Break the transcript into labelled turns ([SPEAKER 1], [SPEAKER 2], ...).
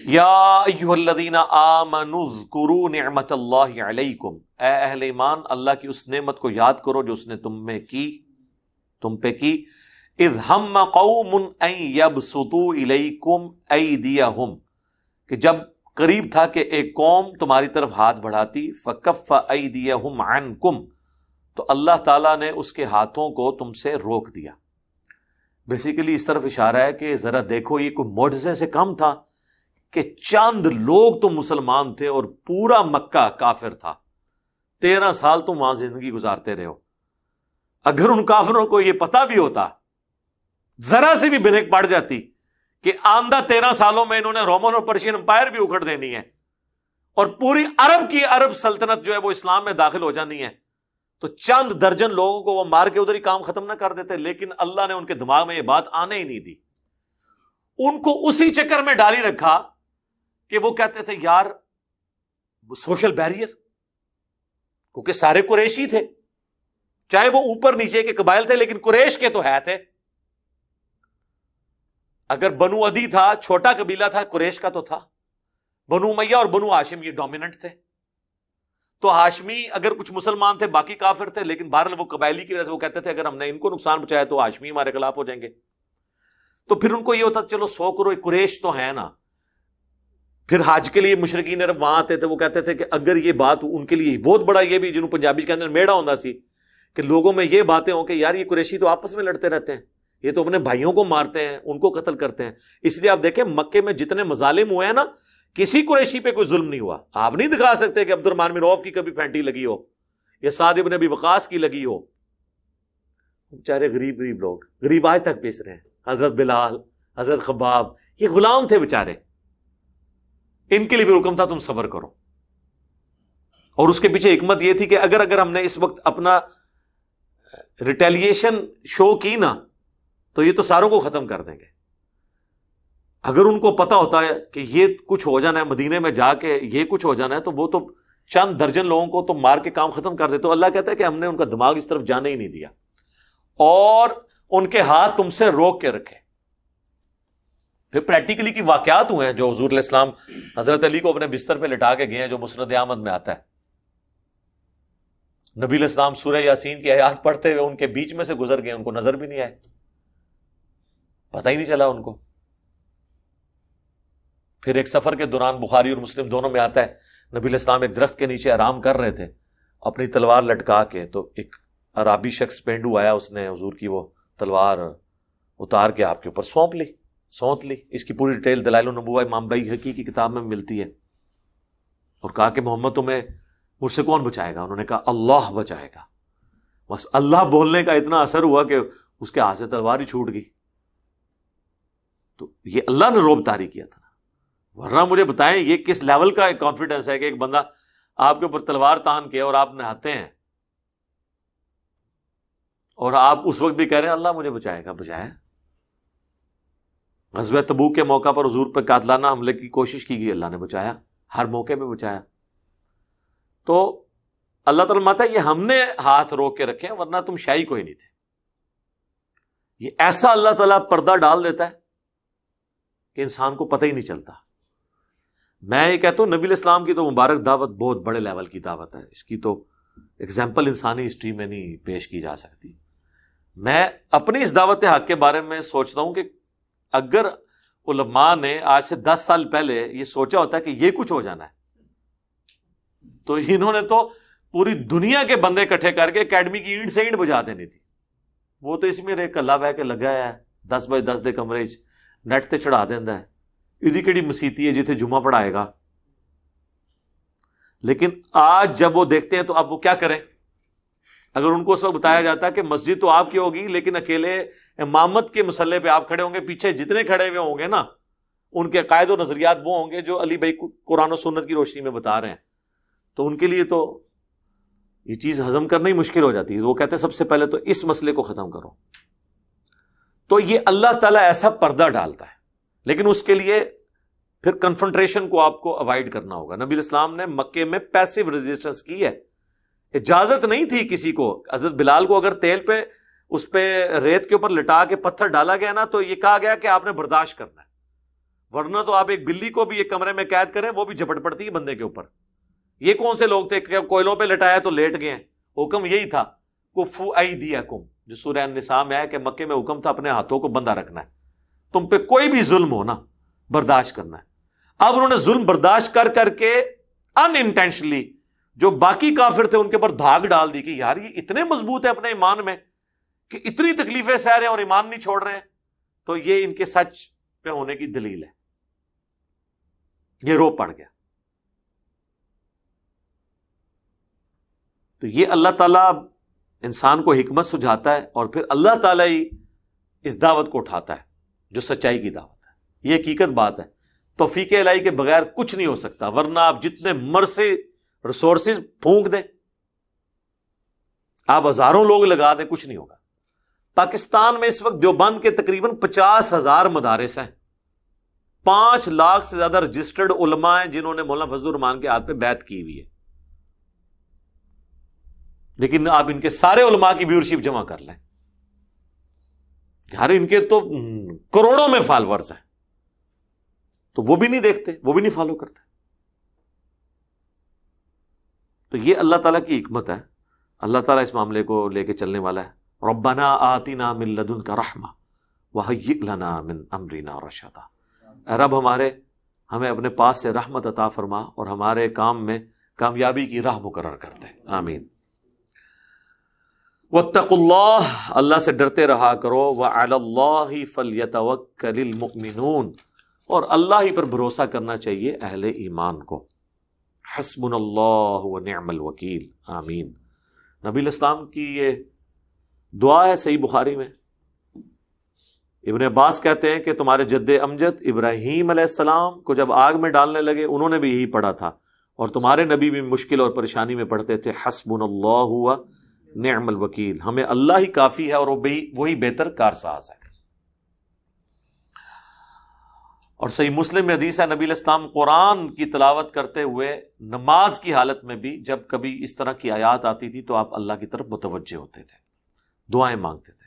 [SPEAKER 1] یا ایھا الذین آمنوا اذکروا نعمت اللہ علیکم، اے اہل ایمان اللہ کی اس نعمت کو یاد کرو جو اس نے تم پہ کی، اذ ہم قوم ان یبسطوا الیکم ایدیہم، کہ جب قریب تھا کہ ایک قوم تمہاری طرف ہاتھ بڑھاتی، فکف ایدیہم عنکم، تو اللہ تعالیٰ نے اس کے ہاتھوں کو تم سے روک دیا۔ بیسیکلی اس طرف اشارہ ہے کہ ذرا دیکھو یہ کوئی معجزے سے کم تھا کہ چند لوگ تو مسلمان تھے اور پورا مکہ کافر تھا، 13 سال تم وہاں زندگی گزارتے رہے ہو۔ اگر ان کافروں کو یہ پتا بھی ہوتا، ذرا سے بھی بریک پڑ جاتی کہ آئندہ 13 سالوں میں انہوں نے رومن اور پرشین امپائر بھی اکھڑ دینی ہے اور پوری عرب کی عرب سلطنت جو ہے وہ اسلام میں داخل ہو جانی ہے، تو چند درجن لوگوں کو وہ مار کے ادھر ہی کام ختم نہ کر دیتے۔ لیکن اللہ نے ان کے دماغ میں یہ بات آنے ہی نہیں دی، ان کو اسی چکر میں ڈالی رکھا کہ وہ کہتے تھے یار سوشل بیریئر، کیونکہ سارے قریشی تھے، چاہے وہ اوپر نیچے کے قبائل تھے لیکن قریش کے تو ہے تھے۔ اگر بنو عدی تھا، چھوٹا قبیلہ تھا، قریش کا تو تھا۔ بنو امیہ اور بنو ہاشم یہ ڈومیننٹ تھے، تو ہاشمی اگر کچھ مسلمان تھے باقی کافر تھے، لیکن بہرحال وہ قبائلی کی وجہ سے وہ کہتے تھے اگر ہم نے ان کو نقصان پہنچایا تو ہاشمی ہمارے خلاف ہو جائیں گے۔ تو پھر ان کو یہ ہوتا چلو 100 کروڑ قریش تو ہے نا۔ پھر حج کے لیے مشرکین عرب وہاں آتے تھے، وہ کہتے تھے کہ اگر یہ بات ان کے لیے بہت بڑا، یہ بھی جنہوں پنجابی کے اندر میڑا ہوتا سی کہ لوگوں میں یہ باتیں ہوں کہ یار یہ قریشی تو آپس میں لڑتے رہتے ہیں، یہ تو اپنے بھائیوں کو مارتے ہیں، ان کو قتل کرتے ہیں۔ اس لیے آپ دیکھیں مکے میں جتنے مظالم ہوئے ہیں نا، کسی قریشی پہ کوئی ظلم نہیں ہوا۔ آپ نہیں دکھا سکتے کہ عبد الرحمن بن عوف کی کبھی پھینٹی لگی ہو یا سعد بن ابی وقاص کی لگی ہو۔ بیچارے غریب لوگ، غریب آج تک پیس رہے ہیں۔ حضرت بلال، حضرت خباب، یہ غلام تھے بیچارے، ان کے لیے بھی حکم تھا تم صبر کرو۔ اور اس کے پیچھے حکمت یہ تھی کہ اگر ہم نے اس وقت اپنا ریٹیلیشن شو کی نا تو یہ تو ساروں کو ختم کر دیں گے۔ اگر ان کو پتا ہوتا ہے کہ یہ کچھ ہو جانا ہے، مدینے میں جا کے یہ کچھ ہو جانا ہے، تو وہ تو چند درجن لوگوں کو تو مار کے کام ختم کر دے۔ تو اللہ کہتا ہے کہ ہم نے ان کا دماغ اس طرف جانے ہی نہیں دیا اور ان کے ہاتھ تم سے روک کے رکھے۔ پھر پریکٹیکلی کی واقعات ہوئے ہیں جو حضور علیہ السلام حضرت علی کو اپنے بستر پہ لٹا کے گئے ہیں، جو مسند احمد میں آتا ہے۔ نبی علیہ السلام سورہ یاسین کی آیات پڑھتے ہوئے ان کے بیچ میں سے گزر گئے، ان کو نظر بھی نہیں آئے، پتہ ہی نہیں چلا ان کو۔ پھر ایک سفر کے دوران بخاری اور مسلم دونوں میں آتا ہے، نبی علیہ السلام ایک درخت کے نیچے آرام کر رہے تھے اپنی تلوار لٹکا کے، تو ایک عرابی شخص پینڈو آیا، اس نے حضور کی وہ تلوار اتار کے آپ کے اوپر سونت لی۔ اس کی پوری ڈیٹیل دلائل النبوہ امام بیہقی کی کتاب میں ملتی ہے۔ اور کہا کہ محمد تمہیں مجھ سے کون بچائے گا؟ انہوں نے کہا اللہ بچائے گا۔ بس اللہ بولنے کا اتنا اثر ہوا کہ اس کے ہاتھ سے تلوار ہی چھوٹ گئی۔ تو یہ اللہ نے روب طاری کیا تھا، ورنہ مجھے بتائیں یہ کس لیول کا ایک کانفیڈنس ہے کہ ایک بندہ آپ کے اوپر تلوار تان کے اور آپ نہاتے ہیں اور آپ اس وقت بھی کہہ رہے ہیں اللہ مجھے بچائے گا۔ بچایا۔ غزوہ تبوک کے موقع پر حضور پہ قاتلانہ حملے کی کوشش کی گئی، اللہ نے بچایا، ہر موقع پہ بچایا۔ تو اللہ تعالیٰ ماتا یہ ہم نے ہاتھ روک کے رکھے ہیں، ورنہ تم شاہی کوئی نہیں تھے۔ یہ ایسا اللہ تعالیٰ پردہ ڈال دیتا ہے کہ انسان کو پتہ ہی نہیں چلتا۔ میں یہ کہتا ہوں نبی علیہ السلام کی تو مبارک دعوت بہت بڑے لیول کی دعوت ہے، اس کی تو ایگزامپل انسانی ہسٹری میں نہیں پیش کی جا سکتی۔ میں اپنی اس دعوت حق کے بارے میں سوچتا ہوں کہ اگر علماء نے آج سے 10 سال پہلے یہ سوچا ہوتا ہے کہ یہ کچھ ہو جانا ہے، تو انہوں نے تو پوری دنیا کے بندے اکٹھے کر کے اکیڈمی کی اینٹ سے اینٹ بجا دینی تھی۔ وہ تو اس میں ایک کلا بہ کے لگا ہے 10 بائی 10 دے کمرے نیٹ تے چڑھا دینا ہے، ادھی کیڑی مسیتی ہے جتنے جمعہ پڑھائے گا۔ لیکن آج جب وہ دیکھتے ہیں تو اب وہ کیا کریں؟ اگر ان کو اس وقت بتایا جاتا ہے کہ مسجد تو آپ کی ہوگی لیکن اکیلے امامت کے مسئلے پہ آپ کھڑے ہوں گے، پیچھے جتنے کھڑے ہوئے ہوں گے نا ان کے عقائد و نظریات وہ ہوں گے جو علی بھائی قرآن و سنت کی روشنی میں بتا رہے ہیں، تو ان کے لیے تو یہ چیز ہضم کرنا ہی مشکل ہو جاتی ہے۔ وہ کہتے ہیں سب سے پہلے تو اس مسئلے کو ختم کرو۔ تو یہ اللہ تعالیٰ ایسا پردہ ڈالتا ہے، لیکن اس کے لیے پھر کنفرنٹریشن کو آپ کو اوائڈ کرنا ہوگا۔ نبی علیہ السلام نے مکے میں پیسیو ریزسٹنس کی ہے، اجازت نہیں تھی کسی کو۔ حضرت بلال کو اگر تیل پہ اس پہ ریت کے اوپر لٹا کے پتھر ڈالا گیا نا تو یہ کہا گیا کہ آپ نے برداشت کرنا ہے، ورنہ تو آپ ایک بلی کو بھی ایک کمرے میں قید کریں وہ بھی جھپٹ پڑتی ہے بندے کے اوپر. یہ کون سے لوگ تھے کہ کوئلوں پہ لٹایا تو لیٹ گئے ہیں؟ حکم یہی تھا کفو ایدیکم، جو سورہ النساء میں ہے کہ مکے میں حکم تھا اپنے ہاتھوں کو بندہ رکھنا ہے، تم پہ کوئی بھی ظلم ہونا برداشت کرنا ہے. اب انہوں نے ظلم برداشت کر کر کے ان انٹینشنلی جو باقی کافر تھے ان کے اوپر دھاگ ڈال دی کہ یار یہ اتنے مضبوط ہے اپنے ایمان میں کہ اتنی تکلیفیں سہ رہے ہیں اور ایمان نہیں چھوڑ رہے ہیں، تو یہ ان کے سچ پہ ہونے کی دلیل ہے. یہ رو پڑ گیا. تو یہ اللہ تعالیٰ انسان کو حکمت سجھاتا ہے اور پھر اللہ تعالیٰ ہی اس دعوت کو اٹھاتا ہے جو سچائی کی دعوت ہے. یہ حقیقت بات ہے. توفیق الہی کے بغیر کچھ نہیں ہو سکتا، ورنہ آپ جتنے مرضی ریسورسز پھونک دیں، آپ ہزاروں لوگ لگا دیں، کچھ نہیں ہوگا. پاکستان میں اس وقت دیوبند کے تقریباً 50,000 مدارس ہیں، 5 لاکھ سے زیادہ رجسٹرڈ علماء ہیں جنہوں نے مولانا فضل الرحمان کے ہاتھ پہ بیعت کی ہوئی ہے. لیکن آپ ان کے سارے علماء کی ویورشپ جمع کر لیں، یار ان کے تو کروڑوں میں فالورز ہیں، تو وہ بھی نہیں دیکھتے، وہ بھی نہیں فالو کرتے. تو یہ اللہ تعالیٰ کی حکمت ہے. اللہ تعالیٰ اس معاملے کو لے کے چلنے والا ہے. ربنا آتنا من لدنک رحمہ وہیئ لنا من امرنا رشدا. اے رب ہمارے، ہمیں اپنے پاس سے رحمت عطا فرما اور ہمارے کام میں کامیابی کی راہ مقرر کرتے. آمین. واتقوا اللہ، اللہ سے ڈرتے رہا کرو. وعلی اللہ فلیتوکل المؤمنون، اور اللہ ہی پر بھروسہ کرنا چاہیے اہل ایمان کو. حسبنا اللہ ونعم الوکیل. آمین. نبی الاسلام کی یہ دعا ہے صحیح بخاری میں. ابن عباس کہتے ہیں کہ تمہارے جد امجد ابراہیم علیہ السلام کو جب آگ میں ڈالنے لگے انہوں نے بھی یہی پڑھا تھا، اور تمہارے نبی بھی مشکل اور پریشانی میں پڑھتے تھے حسبنا اللہ ونعم الوکیل. ہمیں اللہ ہی کافی ہے اور وہی بہتر کارساز ہے. اور صحیح مسلم میں حدیث ہے نبی علیہ السلام قرآن کی تلاوت کرتے ہوئے نماز کی حالت میں بھی جب کبھی اس طرح کی آیات آتی تھی تو آپ اللہ کی طرف متوجہ ہوتے تھے، دعائیں مانگتے تھے.